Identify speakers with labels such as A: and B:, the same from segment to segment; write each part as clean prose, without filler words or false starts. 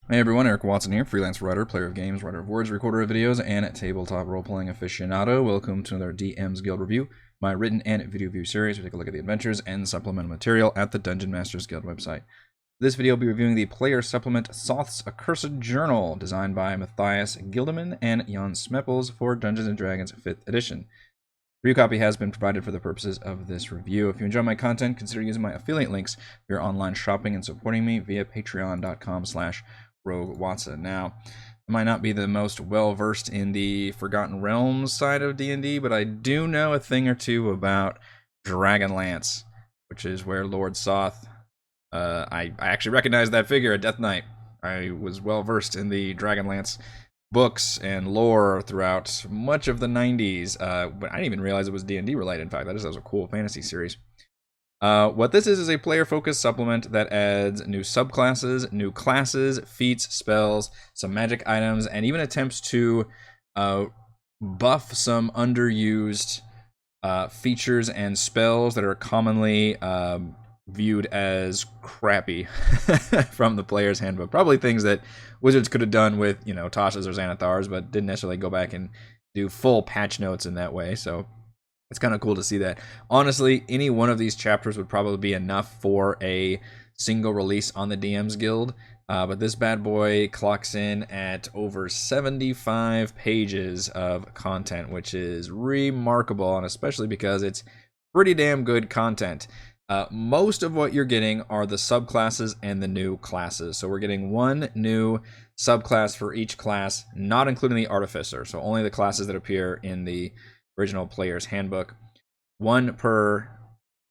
A: Hey everyone, Eric Watson here, freelance writer, player of games, writer of words, recorder of videos, and tabletop role-playing aficionado. Welcome to another DM's Guild review, my written and video review series. We take a look at the adventures and supplemental material at the Dungeon Masters Guild website. This video will be reviewing the player supplement Soth's Accursed Journal, designed by Matthias Gildemyn and Jan Sempels for Dungeons & Dragons 5th edition. Review copy has been provided for the purposes of this review. If you enjoy my content, consider using my affiliate links for your online shopping and supporting me via patreon.com/Rogue Watson. Now, I might not be the most well-versed in the Forgotten Realms side of D&D, but I do know a thing or two about Dragonlance, which is where Lord Soth... I actually recognized that figure at Death Knight. I was well-versed in the Dragonlance books and lore throughout much of the 90s, but I didn't even realize it was D&D related. In fact, that was a cool fantasy series. What this is a player-focused supplement that adds new subclasses, new classes, feats, spells, some magic items, and even attempts to buff some underused features and spells that are commonly viewed as crappy from the player's handbook. Probably things that Wizards could have done with, Tasha's or Xanathar's, but didn't necessarily go back and do full patch notes in that way. So it's kind of cool to see that. Honestly, any one of these chapters would probably be enough for a single release on the DM's Guild. But this bad boy clocks in at over 75 pages of content, which is remarkable, and especially because it's pretty damn good content. Most of what you're getting are the subclasses and the new classes. So we're getting one new subclass for each class, not including the Artificer. So only the classes that appear in the original player's handbook. One per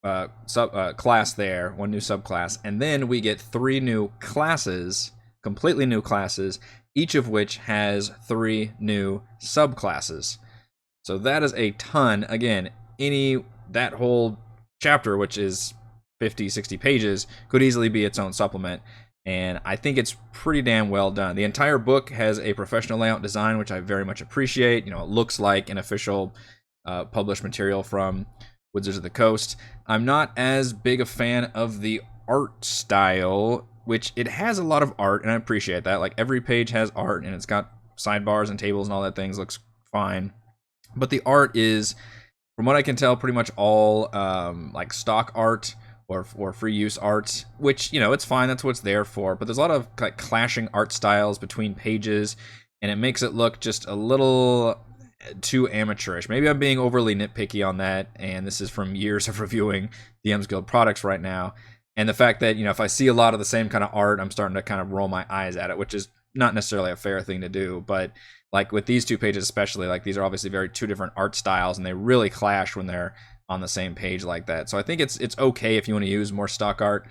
A: class there, one new subclass. And then we get 3 new classes, completely new classes, each of which has 3 new subclasses. So that is a ton. Again, that whole chapter, which is 50, 60 pages, could easily be its own supplement, and I think it's pretty damn well done. The entire book has a professional layout design, which I very much appreciate. It looks like an official published material from Wizards of the Coast. I'm not as big a fan of the art style, which it has a lot of art, and I appreciate that. Like, every page has art, and it's got sidebars and tables and all that things, looks fine. But the art is, from what I can tell, pretty much all like stock art or free use art, which, it's fine. That's what it's there for. But there's a lot of like clashing art styles between pages, and it makes it look just a little too amateurish. Maybe I'm being overly nitpicky on that, and this is from years of reviewing DM's Guild products right now. And the fact that, if I see a lot of the same kind of art, I'm starting to kind of roll my eyes at it, which is not necessarily a fair thing to do. But like with these 2 pages especially, like these are obviously very 2 different art styles, and they really clash when they're on the same page like that. So I think it's okay if you want to use more stock art,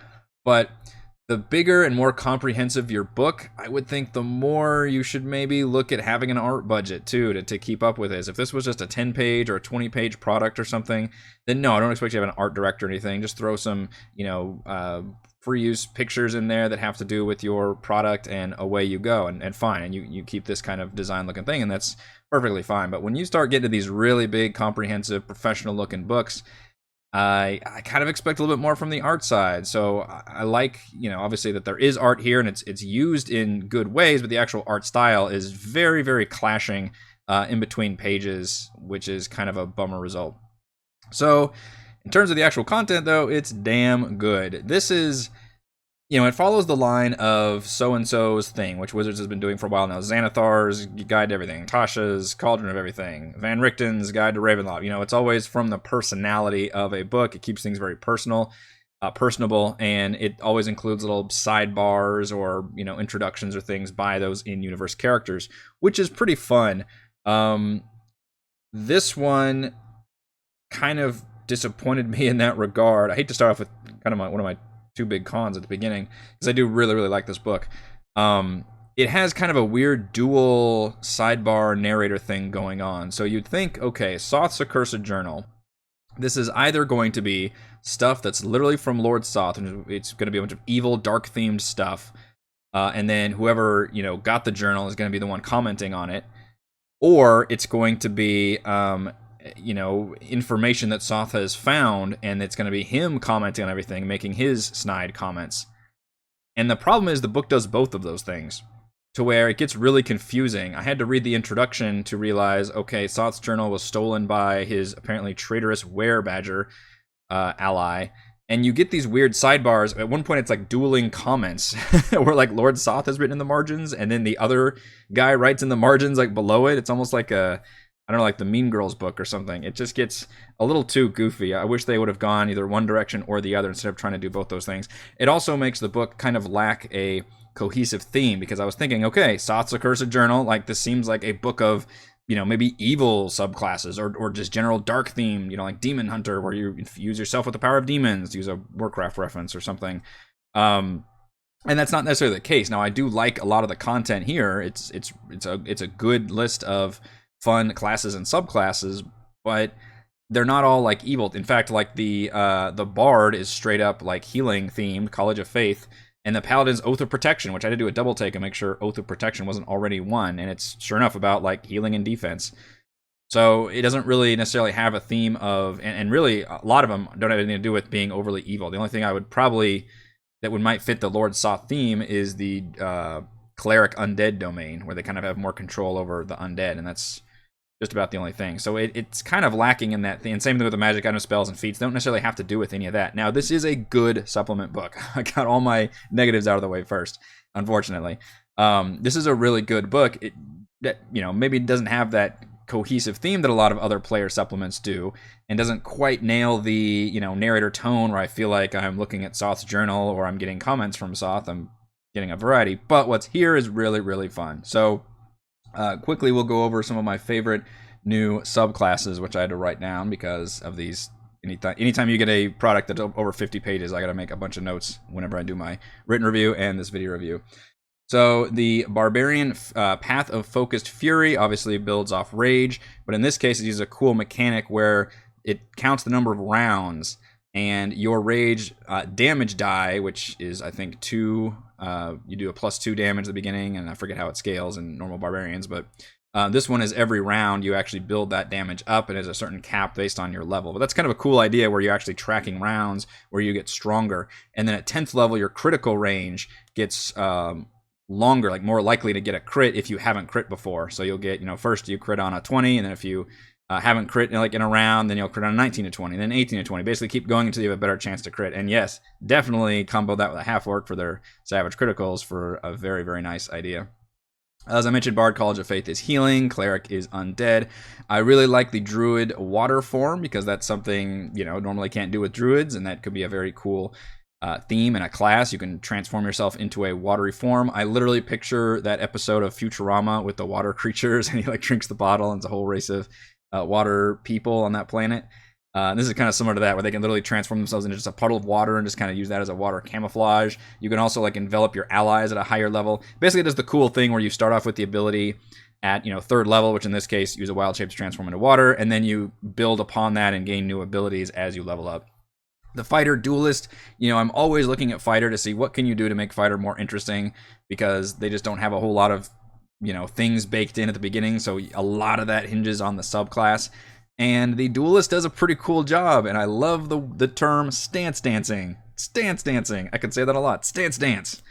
A: but the bigger and more comprehensive your book, I would think the more you should maybe look at having an art budget too to keep up with this. If this was just a 10-page or a 20-page product or something, then no, I don't expect you to have an art director or anything. Just throw some, free use pictures in there that have to do with your product, and away you go, and fine. And you keep this kind of design looking thing, and that's perfectly fine. But when you start getting to these really big, comprehensive, professional looking books, I kind of expect a little bit more from the art side. So I like, obviously that there is art here, and it's used in good ways, but the actual art style is very, very clashing in between pages, which is kind of a bummer result. So in terms of the actual content, though, it's damn good. This is, it follows the line of so-and-so's thing, which Wizards has been doing for a while now. Xanathar's Guide to Everything, Tasha's Cauldron of Everything, Van Richten's Guide to Ravenloft. It's always from the personality of a book. It keeps things very personable, and it always includes little sidebars or, introductions or things by those in-universe characters, which is pretty fun. This one kind of disappointed me in that regard. I hate to start off with kind of one of my 2 big cons at the beginning, because I do really, really like this book. It has kind of a weird dual sidebar narrator thing going on. So you'd think, okay, Soth's Accursed Journal, this is either going to be stuff that's literally from Lord Soth, and it's going to be a bunch of evil, dark-themed stuff, and then whoever, got the journal is going to be the one commenting on it, or it's going to be information that Soth has found, and it's going to be him commenting on everything, making his snide comments. And the problem is the book does both of those things. to where it gets really confusing. I had to read the introduction to realize, okay, Soth's journal was stolen by his apparently traitorous were-badger ally. And you get these weird sidebars. At one point, it's like dueling comments where like Lord Soth has written in the margins, and then the other guy writes in the margins like below it. It's almost like I don't know, like the Mean Girls book or something. It just gets a little too goofy. I wish they would have gone either one direction or the other instead of trying to do both those things. It also makes the book kind of lack a cohesive theme, because I was thinking, okay, Soth's Accursed Journal, like this seems like a book of, maybe evil subclasses or just general dark theme, like Demon Hunter, where you infuse yourself with the power of demons, use a Warcraft reference or something. And that's not necessarily the case. Now, I do like a lot of the content here. It's a good list of fun classes and subclasses, but they're not all like evil. In fact, like the Bard is straight up like healing themed, College of Faith, and the Paladin's Oath of Protection, which I had to do a double take and make sure Oath of Protection wasn't already one, and it's sure enough about like healing and defense. So it doesn't really necessarily have a theme of, and really a lot of them don't have anything to do with being overly evil. The only thing I would probably that might fit the Lord Soth theme is the Cleric Undead domain, where they kind of have more control over the undead, and that's just about the only thing. So it's kind of lacking in that thing. And same thing with the magic item spells and feats. They don't necessarily have to do with any of that. Now, this is a good supplement book. I got all my negatives out of the way first, unfortunately. This is a really good book. Maybe it doesn't have that cohesive theme that a lot of other player supplements do, and doesn't quite nail the narrator tone where I feel like I'm looking at Soth's journal or I'm getting comments from Soth. I'm getting a variety. But what's here is really, really fun. So quickly, we'll go over some of my favorite new subclasses, which I had to write down because of these. Anytime you get a product that's over 50 pages, I got to make a bunch of notes whenever I do my written review and this video review. So the Barbarian Path of Focused Fury obviously builds off Rage, but in this case, it uses a cool mechanic where it counts the number of rounds, and your Rage damage die, which is, I think, 2... you do a +2 damage at the beginning, and I forget how it scales in normal Barbarians, but this one is every round you actually build that damage up, and there's a certain cap based on your level. But that's kind of a cool idea where you're actually tracking rounds where you get stronger. And then at 10th level, your critical range gets longer, like more likely to get a crit if you haven't crit before. So you'll get, first you crit on a 20, and then if you haven't crit in a round, then you'll crit on a 19 to 20, then 18 to 20. Basically keep going until you have a better chance to crit. And yes, definitely combo that with a half orc for their savage criticals for a very, very nice idea. As I mentioned, Bard College of Faith is healing, Cleric is undead. I really like the Druid water form because that's something, normally can't do with Druids, and that could be a very cool theme in a class. You can transform yourself into a watery form. I literally picture that episode of Futurama with the water creatures, and he drinks the bottle, and it's a whole race of water people on that planet. This is kind of similar to that, where they can literally transform themselves into just a puddle of water and just kind of use that as a water camouflage. You can also envelop your allies at a higher level. Basically, it does the cool thing where you start off with the ability at 3rd level, which in this case use a wild shape to transform into water, and then you build upon that and gain new abilities as you level up. The Fighter Duelist, I'm always looking at Fighter to see what can you do to make Fighter more interesting, because they just don't have a whole lot of things baked in at the beginning, so a lot of that hinges on the subclass. And the Duelist does a pretty cool job, and I love the term stance dancing. Stance dancing. I could say that a lot. Stance dance.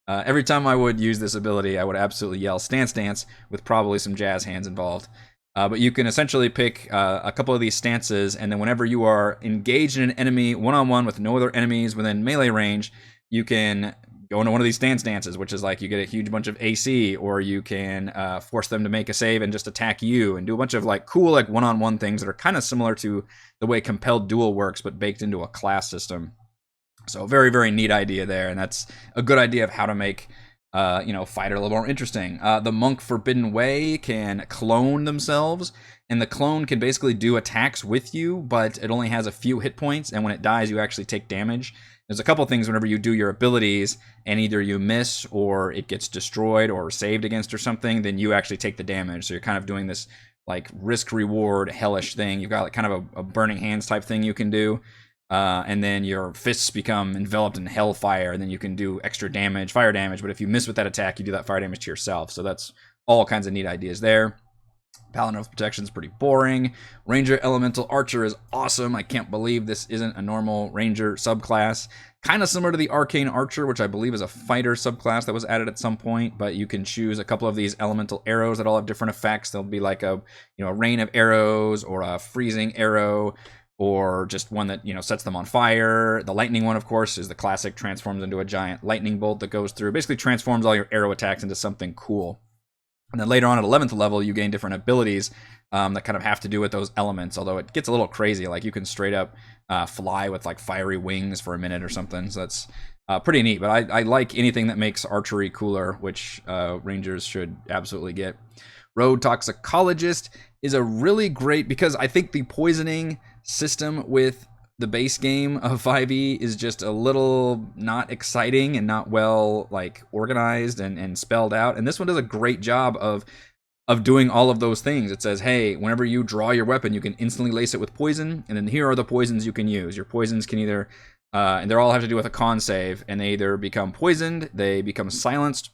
A: Every time I would use this ability, I would absolutely yell stance dance with probably some jazz hands involved. But you can essentially pick a couple of these stances, and then whenever you are engaged in an enemy one-on-one with no other enemies within melee range, you can go into one of these stance dances, which is you get a huge bunch of AC, or you can force them to make a save and just attack you, and do a bunch of cool one-on-one things that are kind of similar to the way Compelled Duel works, but baked into a class system. So very, very neat idea there, and that's a good idea of how to make Fighter a little more interesting. The Monk Forbidden Way can clone themselves, and the clone can basically do attacks with you, but it only has a few hit points, and when it dies, you actually take damage. There's a couple things whenever you do your abilities, and either you miss, or it gets destroyed, or saved against, or something, then you actually take the damage. So you're kind of doing this risk-reward hellish thing. You've got kind of a Burning Hands type thing you can do. And then your fists become enveloped in hellfire, and then you can do extra damage, fire damage, but if you miss with that attack, you do that fire damage to yourself. So that's all kinds of neat ideas there. Paladin of Protection is pretty boring. Ranger Elemental Archer is awesome. I can't believe this isn't a normal Ranger subclass. Kind of similar to the Arcane Archer, which I believe is a fighter subclass that was added at some point, but you can choose a couple of these elemental arrows that all have different effects. There'll be like a rain of arrows, or a freezing arrow, or just one that sets them on fire. The lightning one, of course, is the classic, transforms into a giant lightning bolt that goes through, basically transforms all your arrow attacks into something cool. And then later on at 11th level, you gain different abilities that kind of have to do with those elements, although it gets a little crazy. Like you can straight up fly with like fiery wings for a minute or something. So that's pretty neat. But I like anything that makes archery cooler, which Rangers should absolutely get. Road Toxicologist is a really great, because I think the poisoning system with the base game of 5e is just a little not exciting and not well like organized and spelled out. And this one does a great job of doing all of those things. It says, hey, whenever you draw your weapon, you can instantly lace it with poison, and then here are the poisons you can use. Your poisons can either, and they all have to do with a con save, and they either become poisoned, they become silenced,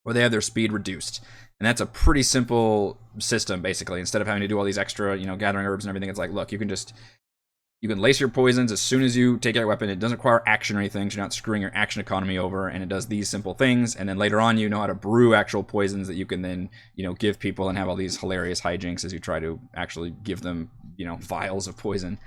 A: or they have their speed reduced. And that's a pretty simple system, basically. Instead of having to do all these extra, gathering herbs and everything, it's like, look, you can lace your poisons as soon as you take out your weapon. It doesn't require action or anything, so you're not screwing your action economy over, and it does these simple things. And then later on, you know how to brew actual poisons that you can then, give people and have all these hilarious hijinks as you try to actually give them, vials of poison.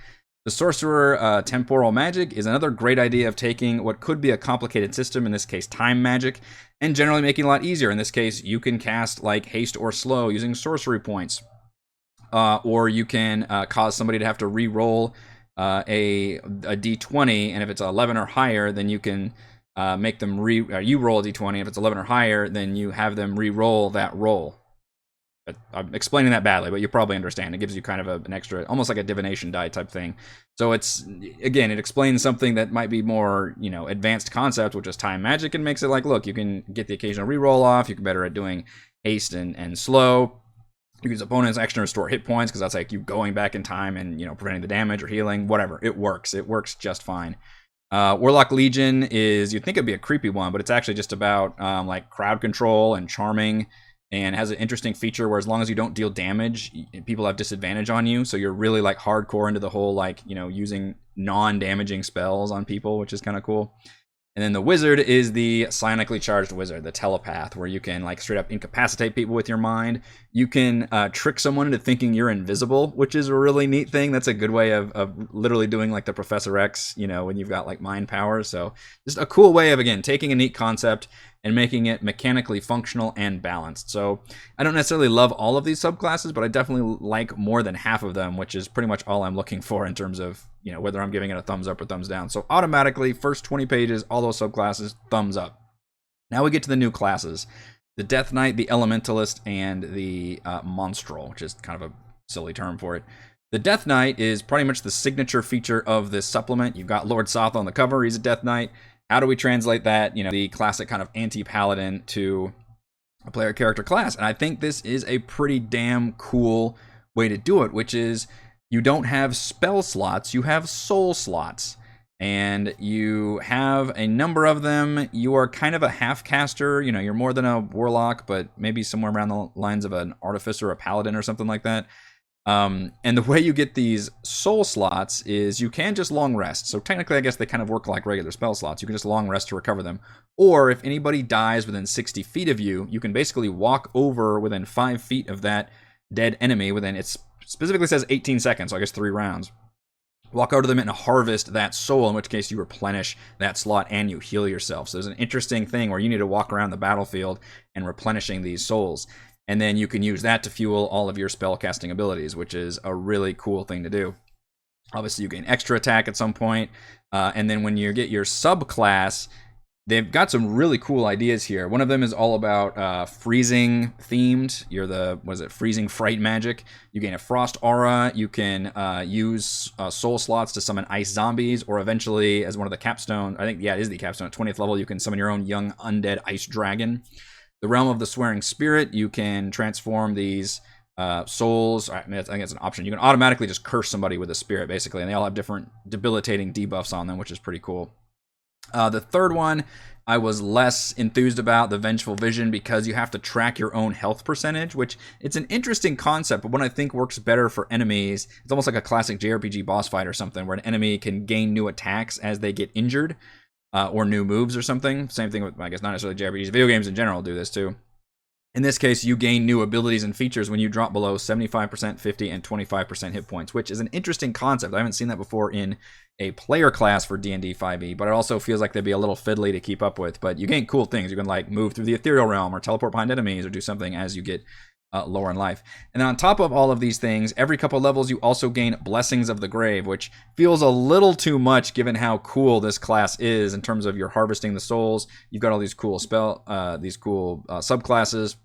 A: The Sorcerer Temporal Magic is another great idea of taking what could be a complicated system, in this case time magic, and generally making it a lot easier. In this case, you can cast like haste or slow using sorcery points. Or you can cause somebody to have to re-roll a d20, and if it's 11 or higher, then you can make them you roll a d20. If it's 11 or higher, then you have them re-roll that roll. I'm explaining that badly, but you probably understand. It gives you kind of an extra, almost like a divination die type thing. So it explains something that might be more, advanced concept, which is time magic, and makes it like, look, you can get the occasional re-roll off. You can better at doing haste and slow. You use opponent's action to restore hit points, because that's like you going back in time and, preventing the damage or healing, whatever. It works. It works just fine. Warlock Legion is, you'd think it'd be a creepy one, but it's actually just about like crowd control and charming, and has an interesting feature where as long as you don't deal damage, people have disadvantage on you. So you're really like hardcore into the whole like, using non-damaging spells on people, which is kind of cool. And then the Wizard is the psionically charged wizard, the telepath, where you can like straight up incapacitate people with your mind. You can trick someone into thinking you're invisible, which is a really neat thing. That's a good way of literally doing like the Professor X, when you've got like mind powers. So just a cool way of, again, taking a neat concept and making it mechanically functional and balanced. So I don't necessarily love all of these subclasses, but I definitely like more than half of them, which is pretty much all I'm looking for in terms of, whether I'm giving it a thumbs up or thumbs down. So automatically, first 20 pages, all those subclasses, thumbs up. Now we get to the new classes. The Death Knight, the Elementalist, and the Monstral, which is kind of a silly term for it. The Death Knight is pretty much the signature feature of this supplement. You've got Lord Soth on the cover. He's a Death Knight. How do we translate that, the classic kind of anti-paladin to a player character class? And I think this is a pretty damn cool way to do it, which is you don't have spell slots, you have soul slots. And you have a number of them. You are kind of a half-caster. You're more than a warlock, but maybe somewhere around the lines of an artificer, a paladin, or something like that. And the way you get these soul slots is you can just long rest. So technically, I guess they kind of work like regular spell slots. You can just long rest to recover them. Or if anybody dies within 60 feet of you, you can basically walk over within 5 feet of that dead enemy within, it specifically says 18 seconds, so I guess 3 rounds. Walk over to them and harvest that soul, in which case you replenish that slot and you heal yourself. So there's an interesting thing where you need to walk around the battlefield and replenishing these souls. And then you can use that to fuel all of your spell casting abilities, which is a really cool thing to do. Obviously, you gain extra attack at some point. And then when you get your subclass, they've got some really cool ideas here. One of them is all about freezing themed. You're the, freezing fright magic. You gain a frost aura. You can use soul slots to summon ice zombies, or eventually, as one of the capstone, it is the capstone, at 20th level, you can summon your own young undead ice dragon. The Realm of the Swearing Spirit, you can transform these souls. I think it's an option. You can automatically just curse somebody with a spirit, basically, and they all have different debilitating debuffs on them, which is pretty cool. The third one I was less enthused about, the Vengeful Vision, because you have to track your own health percentage, which it's an interesting concept, but one I think works better for enemies. It's almost like a classic JRPG boss fight or something, where an enemy can gain new attacks as they get injured. or new moves or something. Same thing with, I guess, not necessarily JRPGs. Video games in general do this too. In this case, you gain new abilities and features when you drop below 75%, 50%, and 25% hit points, which is an interesting concept. I haven't seen that before in a player class for D&D 5e, but it also feels like they'd be a little fiddly to keep up with. But you gain cool things. You can like move through the ethereal realm or teleport behind enemies or do something as you get lower in life. And then on top of all of these things, every couple levels you also gain Blessings of the Grave, which feels a little too much given how cool this class is in terms of you're harvesting the souls. You've got all these cool subclasses.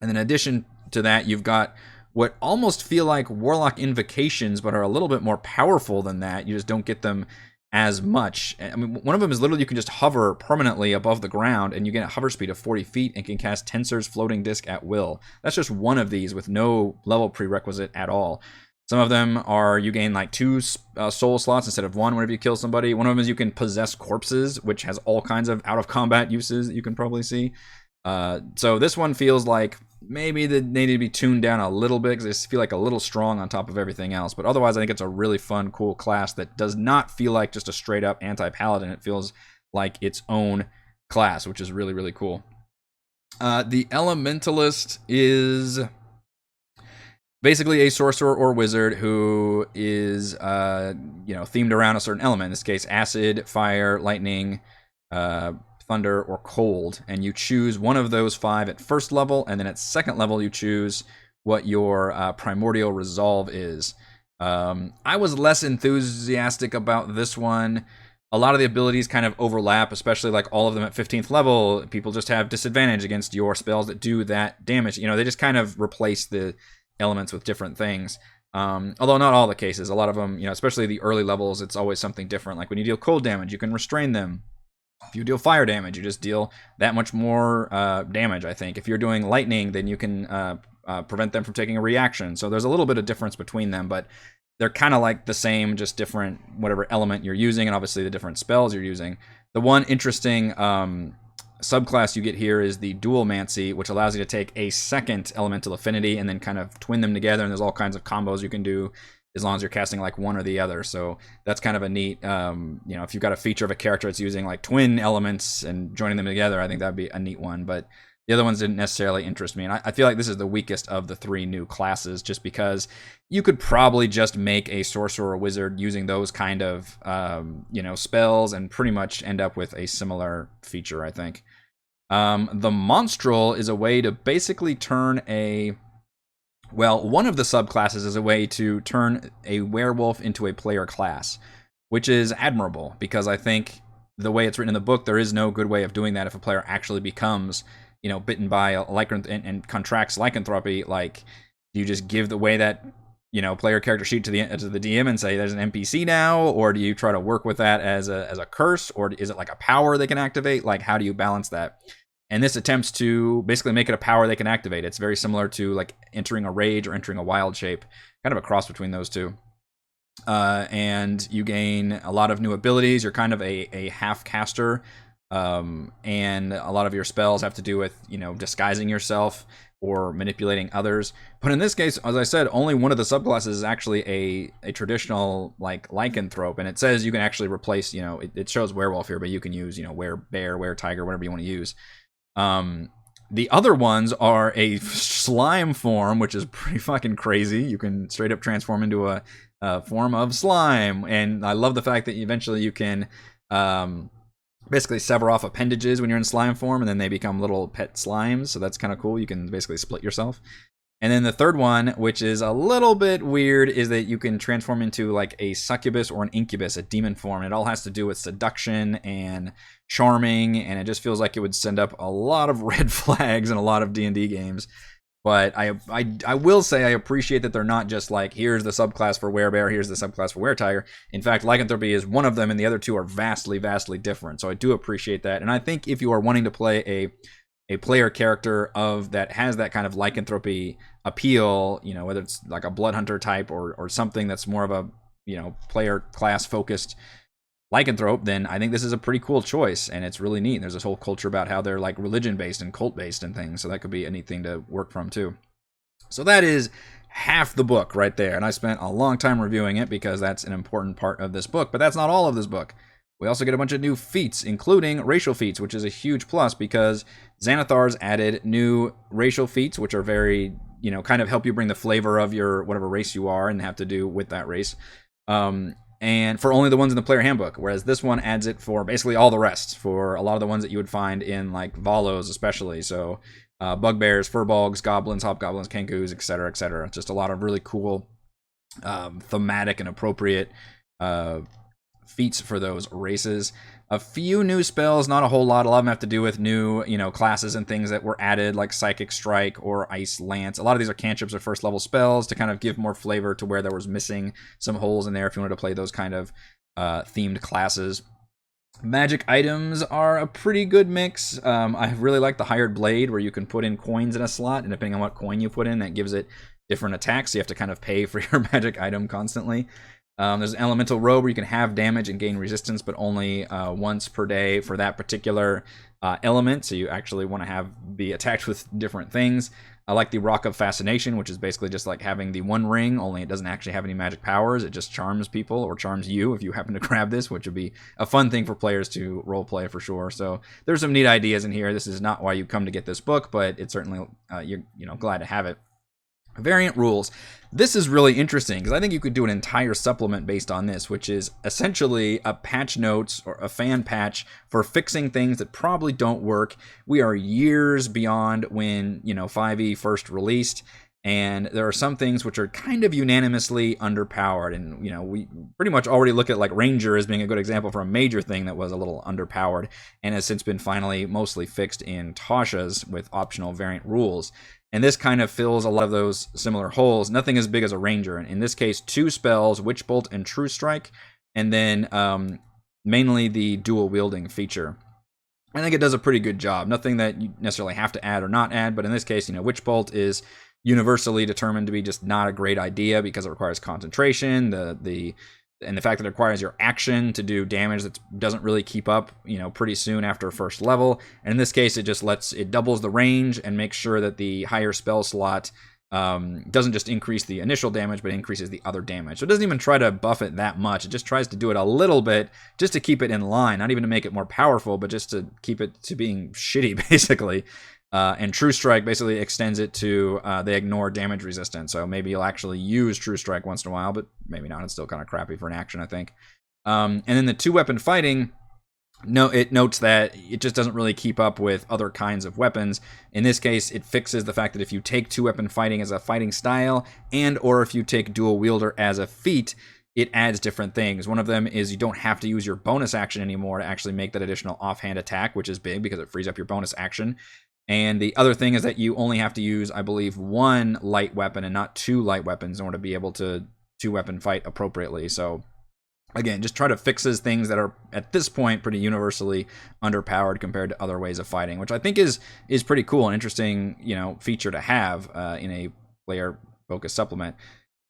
A: And in addition to that, you've got what almost feel like Warlock invocations, but are a little bit more powerful than that. You just don't get them as much. I mean, one of them is literally you can just hover permanently above the ground, and you get a hover speed of 40 feet and can cast Tensor's Floating Disc at will. That's just one of these with no level prerequisite at all. Some of them are you gain like 2 soul slots instead of 1 whenever you kill somebody. One of them is you can possess corpses, which has all kinds of out-of-combat uses that you can probably see. So this one feels like maybe they need to be tuned down a little bit because they feel like a little strong on top of everything else. But otherwise, I think it's a really fun, cool class that does not feel like just a straight-up anti-paladin. It feels like its own class, which is really, really cool. The Elementalist is basically a sorcerer or wizard who is, themed around a certain element. In this case, acid, fire, lightning, thunder, or cold, and you choose one of those 5 at first level, and then at second level you choose what your primordial resolve is. I was less enthusiastic about this one. A lot of the abilities kind of overlap, especially like all of them at 15th level. People just have disadvantage against your spells that do that damage. They just kind of replace the elements with different things. Although not all the cases. A lot of them, especially the early levels, it's always something different. Like when you deal cold damage, you can restrain them. If you deal fire damage, you just deal that much more damage, I think. If you're doing lightning, then you can prevent them from taking a reaction. So there's a little bit of difference between them, but they're kind of like the same, just different whatever element you're using, and obviously the different spells you're using. The one interesting subclass you get here is the Dualmancy, which allows you to take a second elemental affinity and then kind of twin them together, and there's all kinds of combos you can do as long as you're casting like one or the other. So that's kind of a neat, if you've got a feature of a character that's using like twin elements and joining them together, I think that'd be a neat one. But the other ones didn't necessarily interest me. And I feel like this is the weakest of the 3 new classes, just because you could probably just make a sorcerer or wizard using those kind of, spells and pretty much end up with a similar feature, I think. The Monstral is a way to basically turn one of the subclasses is a way to turn a werewolf into a player class, which is admirable, because I think the way it's written in the book, there is no good way of doing that if a player actually becomes, bitten by a and contracts lycanthropy. Like, do you just give the way that, player character sheet to the DM and say there's an NPC now, or do you try to work with that as a curse, or is it like a power they can activate? Like, how do you balance that? And this attempts to basically make it a power they can activate. It's very similar to like entering a rage or entering a wild shape, kind of a cross between those two. And you gain a lot of new abilities. You're kind of a half caster, and a lot of your spells have to do with disguising yourself or manipulating others. But in this case, as I said, only one of the subclasses is actually a traditional like lycanthrope, and it says you can actually replace. It shows werewolf here, but you can use were-bear, were-tiger, whatever you want to use. The other ones are a slime form, which is pretty fucking crazy. You can straight up transform into a form of slime, and I love the fact that eventually you can basically sever off appendages when you're in slime form, and then they become little pet slimes, so that's kind of cool. You can basically split yourself. And then the third one, which is a little bit weird, is that you can transform into like a succubus or an incubus, a demon form. It all has to do with seduction and charming, and it just feels like it would send up a lot of red flags in a lot of D&D games. But I will say I appreciate that they're not just like, here's the subclass for werebear, here's the subclass for weretiger. In fact, lycanthropy is one of them, and the other two are vastly, vastly different. So I do appreciate that. And I think if you are wanting to play a player character that has that kind of lycanthropy appeal, whether it's like a blood hunter type or something that's more of a player class focused lycanthrope, then I think this is a pretty cool choice, and it's really neat. There's this whole culture about how they're like religion based and cult based and things, so that could be a neat thing to work from too. So that is half the book right there, and I spent a long time reviewing it because that's an important part of this book, but that's not all of this book. We also get a bunch of new feats, including racial feats, which is a huge plus because Xanathar's added new racial feats, which are very, kind of help you bring the flavor of your whatever race you are and have to do with that race. And for only the ones in the player handbook, whereas this one adds it for basically all the rest, for a lot of the ones that you would find in like Valos especially. So bugbears, furbolgs, goblins, hobgoblins, kenkus, etc., etc. Just a lot of really cool thematic and appropriate feats for those races. A few new spells, not a whole lot. A lot of them have to do with new, classes and things that were added, like Psychic Strike or Ice Lance. A lot of these are cantrips or first level spells to kind of give more flavor to where there was missing some holes in there if you wanted to play those kind of themed classes. Magic items are a pretty good mix. I really like the Hired Blade, where you can put in coins in a slot, and depending on what coin you put in, that gives it different attacks. So you have to kind of pay for your magic item constantly. There's an elemental robe where you can have damage and gain resistance, but only once per day for that particular element. So you actually want to be attacked with different things. I like the Rock of Fascination, which is basically just like having the one ring, only it doesn't actually have any magic powers. It just charms people, or charms you if you happen to grab this, which would be a fun thing for players to roleplay for sure. So there's some neat ideas in here. This is not why you come to get this book, but it's certainly you're glad to have it. Variant rules. This is really interesting because I think you could do an entire supplement based on this, which is essentially a patch notes or a fan patch for fixing things that probably don't work. We are years beyond when 5e first released, and there are some things which are kind of unanimously underpowered, and we pretty much already look at like Ranger as being a good example for a major thing that was a little underpowered and has since been finally mostly fixed in Tasha's with optional variant rules. And this kind of fills a lot of those similar holes. Nothing as big as a Ranger. And in this case, 2 spells, Witch Bolt and True Strike, and then mainly the dual wielding feature. I think it does a pretty good job. Nothing that you necessarily have to add or not add, but in this case, Witch Bolt is universally determined to be just not a great idea because it requires concentration, and the fact that it requires your action to do damage that doesn't really keep up, pretty soon after first level. And in this case, it doubles the range and makes sure that the higher spell slot doesn't just increase the initial damage, but increases the other damage. So it doesn't even try to buff it that much. It just tries to do it a little bit just to keep it in line, not even to make it more powerful, but just to keep it to being shitty, basically. And True Strike basically extends it to they ignore damage resistance. So maybe you'll actually use True Strike once in a while, but maybe not. It's still kind of crappy for an action, I think. And then the 2-weapon fighting, it notes that it just doesn't really keep up with other kinds of weapons. In this case, it fixes the fact that if you take 2-weapon fighting as a fighting style, and or if you take dual wielder as a feat, it adds different things. One of them is you don't have to use your bonus action anymore to actually make that additional offhand attack, which is big because it frees up your bonus action. And the other thing is that you only have to use, I believe, 1 light weapon and not 2 light weapons in order to be able to 2-weapon fight appropriately. So again, just try to fixes things that are at this point pretty universally underpowered compared to other ways of fighting, which I think is pretty cool and interesting, feature to have in a player focused supplement.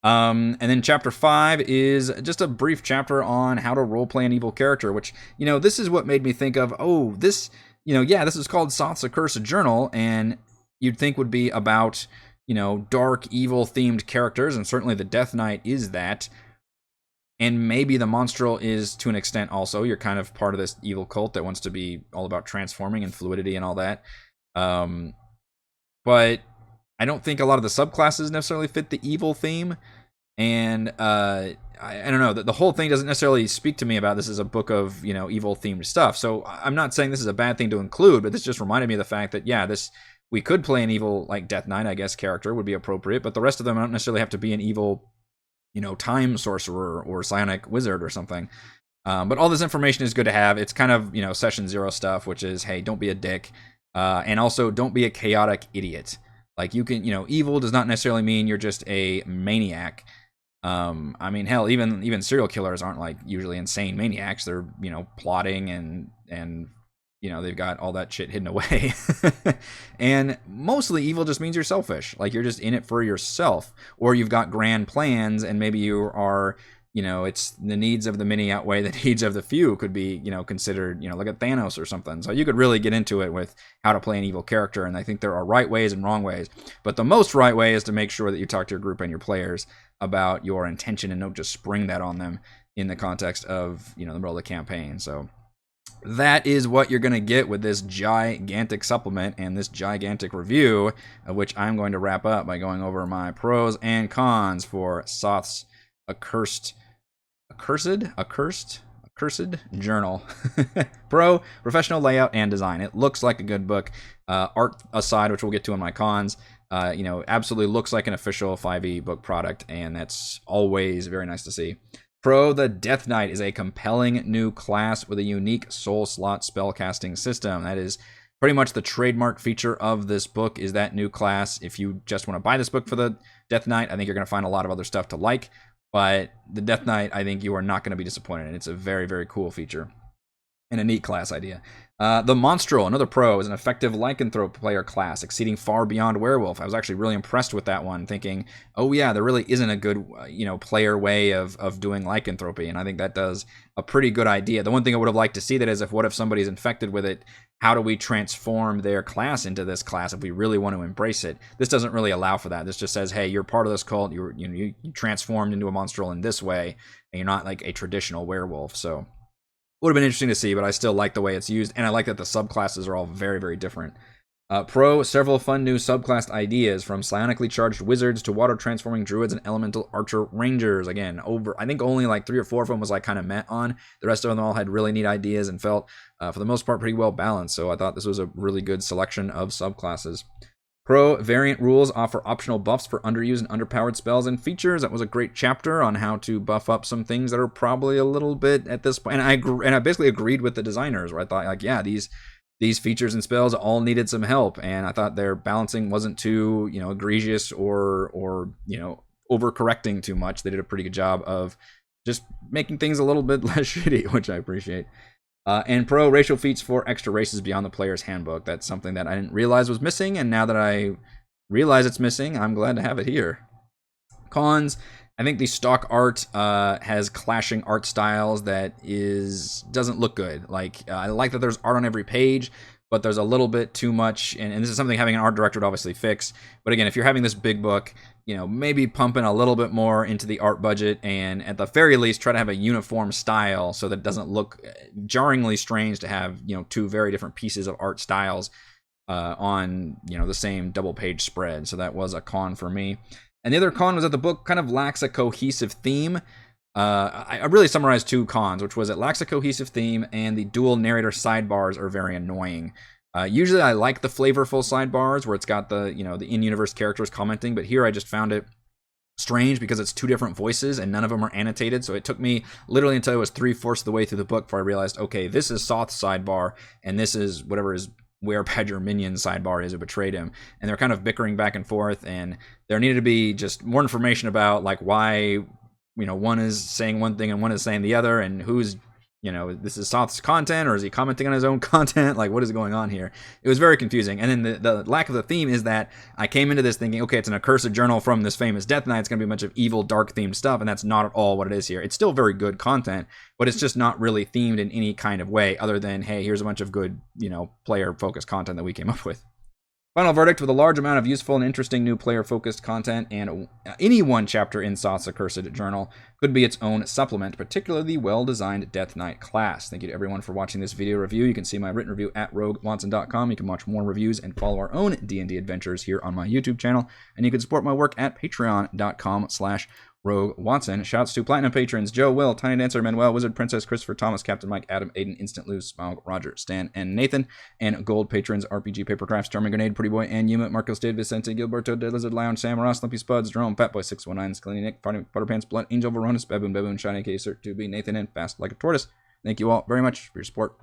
A: And then chapter 5 is just a brief chapter on how to roleplay an evil character, which, this is what made me think of, this is called Soth's Accursed Journal, and you'd think would be about, dark, evil themed characters, and certainly the Death Knight is that. And maybe the Monstrel is to an extent also. You're kind of part of this evil cult that wants to be all about transforming and fluidity and all that. But I don't think a lot of the subclasses necessarily fit the evil theme. And I don't know, the whole thing doesn't necessarily speak to me about this as a book of, evil themed stuff. So I'm not saying this is a bad thing to include, but this just reminded me of the fact that, we could play an evil, like Death Knight, I guess, character would be appropriate, but the rest of them don't necessarily have to be an evil, time sorcerer or psionic wizard or something. But all this information is good to have. It's kind of, session 0 stuff, which is, hey, don't be a dick. And also don't be a chaotic idiot. Like you can, evil does not necessarily mean you're just a maniac. I mean, hell, even serial killers aren't like usually insane maniacs. They're, plotting and they've got all that shit hidden away. And mostly evil just means you're selfish. Like you're just in it for yourself, or you've got grand plans and maybe you are, it's the needs of the many outweigh the needs of the few could be, considered, like a Thanos or something. So you could really get into it with how to play an evil character. And I think there are right ways and wrong ways, but the most right way is to make sure that you talk to your group and your players about your intention and don't just spring that on them in the context of, the middle of the campaign. So that is what you're going to get with this gigantic supplement and this gigantic review, of which I'm going to wrap up by going over my pros and cons for Soth's Accursed Journal. Pro, professional layout and design. It looks like a good book. Art aside, which we'll get to in my cons, absolutely looks like an official 5e book product, and that's always very nice to see. Pro, the Death Knight is a compelling new class with a unique soul slot spellcasting system. That is pretty much the trademark feature of this book, is that new class. If you just want to buy this book for the Death Knight, I think you're going to find a lot of other stuff to like. But the Death Knight, I think you are not going to be disappointed in. It's a very, very cool feature and a neat class idea. The Monstral, another pro, is an effective lycanthrope player class, exceeding far beyond werewolf. I was actually really impressed with that one, thinking, oh yeah, there really isn't a good, player way of doing lycanthropy, and I think that does a pretty good idea. The one thing I would have liked to see that is, what if somebody's infected with it? How do we transform their class into this class if we really want to embrace it? This doesn't really allow for that. This just says, hey, you're part of this cult. You transformed into a monstral in this way, and you're not like a traditional werewolf. So would have been interesting to see, but I still like the way it's used, and I like that the subclasses are all very, very different. Pro, several fun new subclass ideas, from psionically charged wizards to water-transforming druids and elemental archer rangers. Again, I think only like 3 or 4 of them was like kind of met on. The rest of them all had really neat ideas and felt, for the most part, pretty well balanced, so I thought this was a really good selection of subclasses. Pro, variant rules offer optional buffs for underused and underpowered spells and features. That was a great chapter on how to buff up some things that are probably a little bit at this point. And I basically agreed with the designers, where I thought, like, yeah, these features and spells all needed some help, and I thought their balancing wasn't too, egregious or overcorrecting too much. They did a pretty good job of just making things a little bit less shitty, which I appreciate. And pro, racial feats for extra races beyond the player's handbook. That's something that I didn't realize was missing, and now that I realize it's missing, I'm glad to have it here. Cons, I think the stock art has clashing art styles that doesn't look good. Like, I like that there's art on every page, but there's a little bit too much, and this is something having an art director would obviously fix. But again, if you're having this big book, maybe pumping a little bit more into the art budget, and at the very least try to have a uniform style so that it doesn't look jarringly strange to have, 2 very different pieces of art styles on, the same double page spread. So that was a con for me. And the other con was that the book kind of lacks a cohesive theme. I really summarized 2 cons, which was it lacks a cohesive theme, and the dual narrator sidebars are very annoying. Usually I like the flavorful sidebars where it's got the, the in-universe characters commenting, but here I just found it strange because it's 2 different voices and none of them are annotated. So it took me literally until it was 3/4 of the way through the book before I realized, okay, this is Soth's sidebar and this is whatever his Werebadger minion sidebar is who betrayed him. And they're kind of bickering back and forth, and there needed to be just more information about like why, one is saying one thing and one is saying the other, and who's, this is Soth's content, or is he commenting on his own content? Like, what is going on here? It was very confusing. And then the lack of the theme is that I came into this thinking, okay, it's an accursed journal from this famous Death Knight. It's going to be a bunch of evil, dark themed stuff, and that's not at all what it is here. It's still very good content, but it's just not really themed in any kind of way other than, hey, here's a bunch of good, player-focused content that we came up with. Final verdict, with a large amount of useful and interesting new player-focused content, and any one chapter in Soth's Accursed Journal could be its own supplement, particularly the well-designed Death Knight class. Thank you to everyone for watching this video review. You can see my written review at roguewatson.com. You can watch more reviews and follow our own D&D adventures here on my YouTube channel, and you can support my work at patreon.com/Rogue Watson. Shouts to Platinum patrons Joe, Will, Tiny Dancer, Manuel, Wizard, Princess, Christopher, Thomas, Captain Mike, Adam, Aiden, Instant Lose, Smile, Roger, Stan, and Nathan. And gold patrons RPG Papercrafts, Charming Grenade, Pretty Boy, and Yuma, Marcos, Dave, Vicente, Gilberto, Dead Lizard, Lounge, Sam, Ross, Lumpy Spuds, Jerome, Fatboy 619, Skelly Nick, Butterpants, Blood, Angel, Veronis, Baboon, Shiny K, Cert 2B, Nathan, and Fast Like a Tortoise. Thank you all very much for your support.